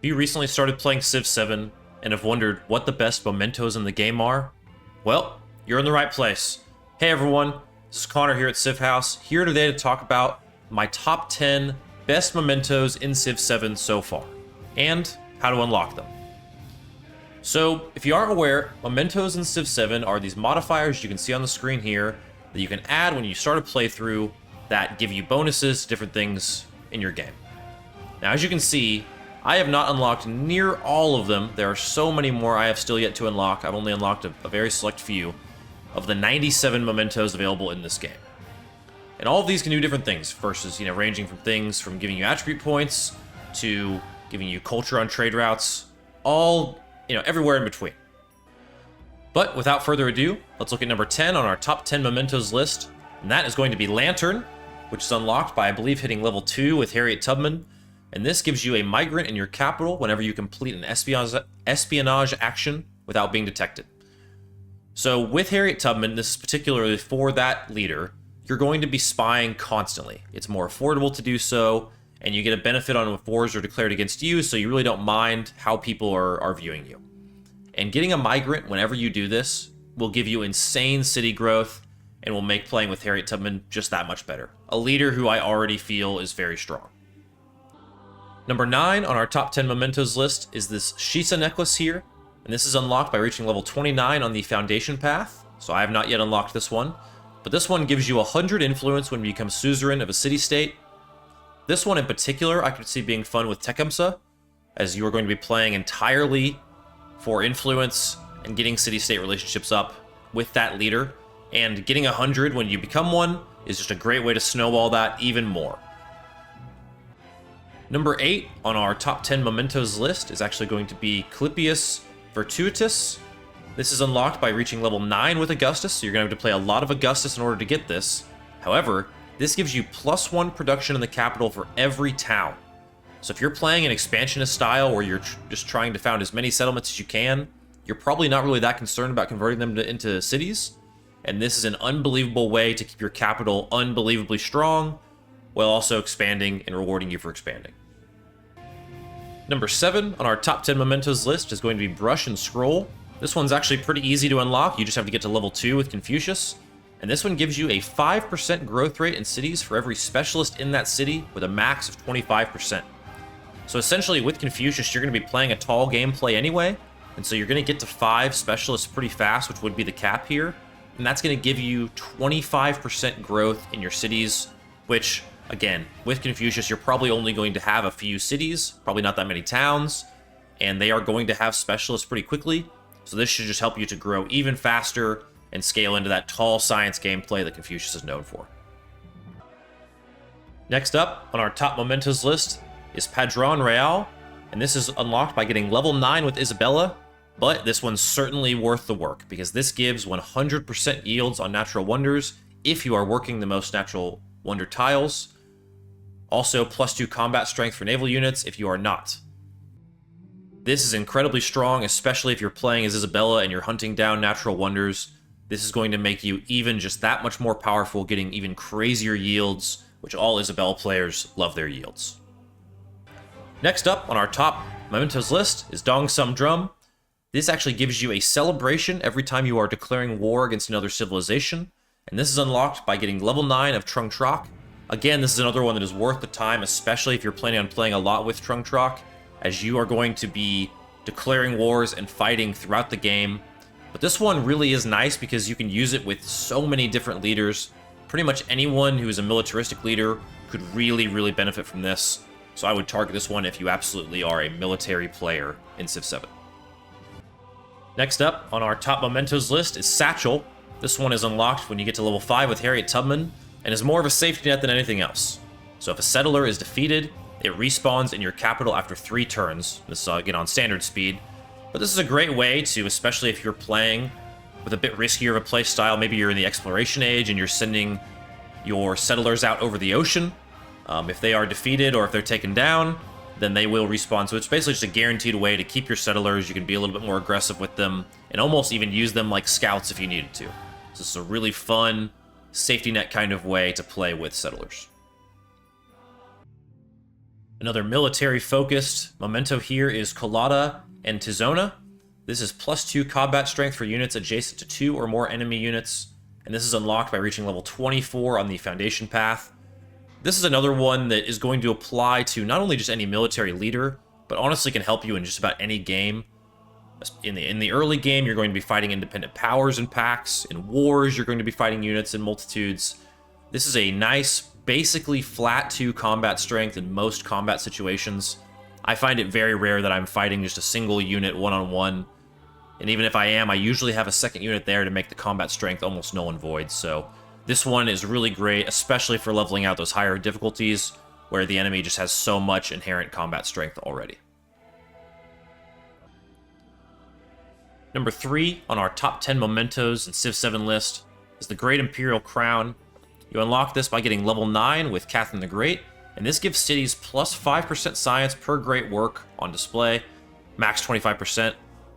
you recently started playing Civ 7 and have wondered what the best mementos in the game are? Well, you're in the right place. Hey everyone, this is Connor here at Civ House, here today to talk about my top 10 best mementos in Civ 7 so far, and how to unlock them. So, if you aren't aware, mementos in Civ 7 are these modifiers you can see on the screen here that you can add when you start a playthrough that give you bonuses to different things in your game. Now, as you can see, I have not unlocked near all of them. There are so many more I have still yet to unlock. I've only unlocked a very select few of the 97 mementos available in this game. And all of these can do different things versus, ranging from things from giving you attribute points to giving you culture on trade routes, all, everywhere in between. But without further ado, let's look at number 10 on our top 10 mementos list, and that is going to be Lantern, which is unlocked by, I believe, hitting level 2 with Harriet Tubman. And this gives you a migrant in your capital whenever you complete an espionage action without being detected. So with Harriet Tubman, this is particularly for that leader, you're going to be spying constantly. It's more affordable to do so, and you get a benefit on if wars are declared against you, so you really don't mind how people are viewing you. And getting a migrant whenever you do this will give you insane city growth and will make playing with Harriet Tubman just that much better. A leader who I already feel is very strong. Number 9 on our top 10 mementos list is this Shisa Necklace here, and this is unlocked by reaching level 29 on the Foundation path, so I have not yet unlocked this one, but this one gives you 100 influence when you become suzerain of a city-state. This one in particular I could see being fun with Tecumseh, as you are going to be playing entirely for influence and getting city-state relationships up with that leader, and getting 100 when you become one is just a great way to snowball that even more. Number 8 on our top 10 mementos list is actually going to be Clipeus Virtutis. This is unlocked by reaching level 9 with Augustus, so you're going to have to play a lot of Augustus in order to get this. However, this gives you +1 production in the capital for every town. So if you're playing an expansionist style where you're just trying to found as many settlements as you can, you're probably not really that concerned about converting them into cities. And this is an unbelievable way to keep your capital unbelievably strong, while also expanding and rewarding you for expanding. Number 7 on our top 10 mementos list is going to be Brush and Scroll. This one's actually pretty easy to unlock. You just have to get to level 2 with Confucius. And this one gives you a 5% growth rate in cities for every specialist in that city with a max of 25%. So essentially with Confucius, you're going to be playing a tall gameplay anyway. And so you're going to get to 5 specialists pretty fast, which would be the cap here. And that's going to give you 25% growth in your cities, which, again, with Confucius, you're probably only going to have a few cities, probably not that many towns, and they are going to have specialists pretty quickly, so this should just help you to grow even faster and scale into that tall science gameplay that Confucius is known for. Next up on our top mementos list is Padron Real, and this is unlocked by getting level 9 with Isabella, but this one's certainly worth the work, because this gives 100% yields on natural wonders if you are working the most natural wonder tiles. Also, +2 combat strength for naval units if you are not. This is incredibly strong, especially if you're playing as Isabella and you're hunting down natural wonders. This is going to make you even just that much more powerful, getting even crazier yields, which all Isabella players love their yields. Next up on our top mementos list is Dong Sum Drum. This actually gives you a celebration every time you are declaring war against another civilization, and this is unlocked by getting level 9 of Trung Troc. Again, this is another one that is worth the time, especially if you're planning on playing a lot with Trung Troc, as you are going to be declaring wars and fighting throughout the game. But this one really is nice because you can use it with so many different leaders. Pretty much anyone who is a militaristic leader could really benefit from this. So I would target this one if you absolutely are a military player in Civ 7. Next up on our top mementos list is Satchel. This one is unlocked when you get to level 5 with Harriet Tubman, and is more of a safety net than anything else. So if a settler is defeated, it respawns in your capital after 3 turns. This is again on standard speed. But this is a great way to, especially if you're playing with a bit riskier of a play style, maybe you're in the exploration age and you're sending your settlers out over the ocean. If they are defeated or if they're taken down, then they will respawn. So it's basically just a guaranteed way to keep your settlers. You can be a little bit more aggressive with them and almost even use them like scouts if you needed to. So this is a really fun safety net kind of way to play with settlers. Another military-focused memento here is Colada Tizona. This is +2 combat strength for units adjacent to 2 or more enemy units, and this is unlocked by reaching level 24 on the Foundation path. This is another one that is going to apply to not only just any military leader, but honestly can help you in just about any game. In the early game, you're going to be fighting independent powers in packs. In wars, you're going to be fighting units in multitudes. This is a nice, basically flat 2 combat strength in most combat situations. I find it very rare that I'm fighting just a single unit one-on-one. And even if I am, I usually have a second unit there to make the combat strength almost null and void. So this one is really great, especially for leveling out those higher difficulties where the enemy just has so much inherent combat strength already. Number 3 on our top 10 mementos in Civ 7 list is the Great Imperial Crown. You unlock this by getting level 9 with Catherine the Great, and this gives cities plus 5% science per great work on display, max 25%.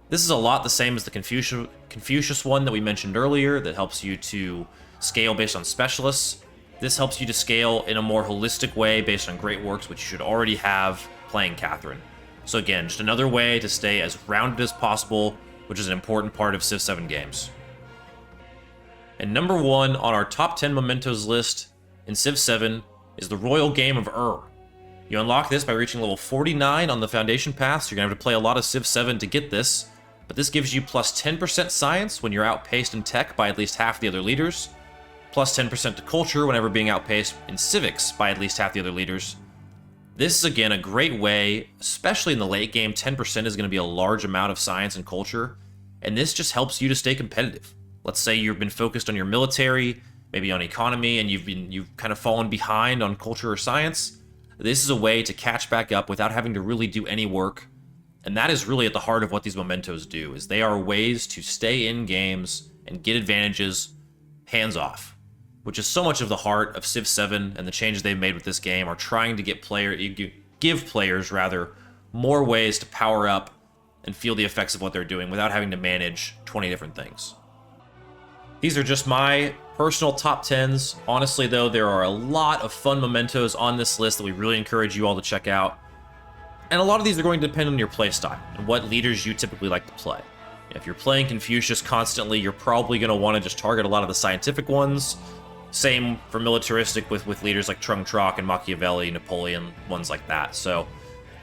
This is a lot the same as the Confucius one that we mentioned earlier that helps you to scale based on specialists. This helps you to scale in a more holistic way based on great works, which you should already have playing Catherine. So again, just another way to stay as rounded as possible, which is an important part of Civ 7 games. And number 1 on our top 10 mementos list in Civ 7 is the Royal Game of You unlock this by reaching level 49 on the Foundation path, so you're going to have to play a lot of Civ 7 to get this, but this gives you plus 10% science when you're outpaced in tech by at least half the other leaders, plus 10% to culture whenever being outpaced in civics by at least half the other leaders. This is, again, a great way, especially in the late game. 10% is going to be a large amount of science and culture, and this just helps you to stay competitive. Let's say you've been focused on your military, maybe on economy, and you've kind of fallen behind on culture or science. This is a way to catch back up without having to really do any work, and that is really at the heart of what these mementos do, is they are ways to stay in games and get advantages hands off, which is so much of the heart of Civ 7, and the changes they've made with this game are trying to give players more ways to power up and feel the effects of what they're doing without having to manage 20 different things. These are just my personal top 10s. Honestly, though, there are a lot of fun mementos on this list that we really encourage you all to check out. And a lot of these are going to depend on your playstyle and what leaders you typically like to play. If you're playing Confucius constantly, you're probably going to want to just target a lot of the scientific ones. Same for militaristic with leaders like Trung Troc and Machiavelli, Napoleon, ones like that. So,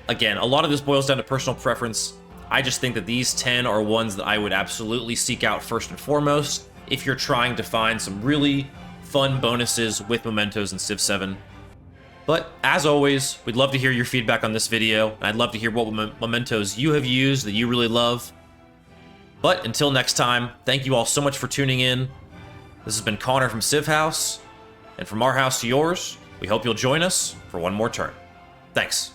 again, a lot of this boils down to personal preference. I just think that these 10 are ones that I would absolutely seek out first and foremost if you're trying to find some really fun bonuses with mementos in Civ 7. But, as always, we'd love to hear your feedback on this video, and I'd love to hear what mementos you have used that you really love. But, until next time, thank you all so much for tuning in. This has been Connor from Civ House, and from our house to yours, we hope you'll join us for one more turn. Thanks.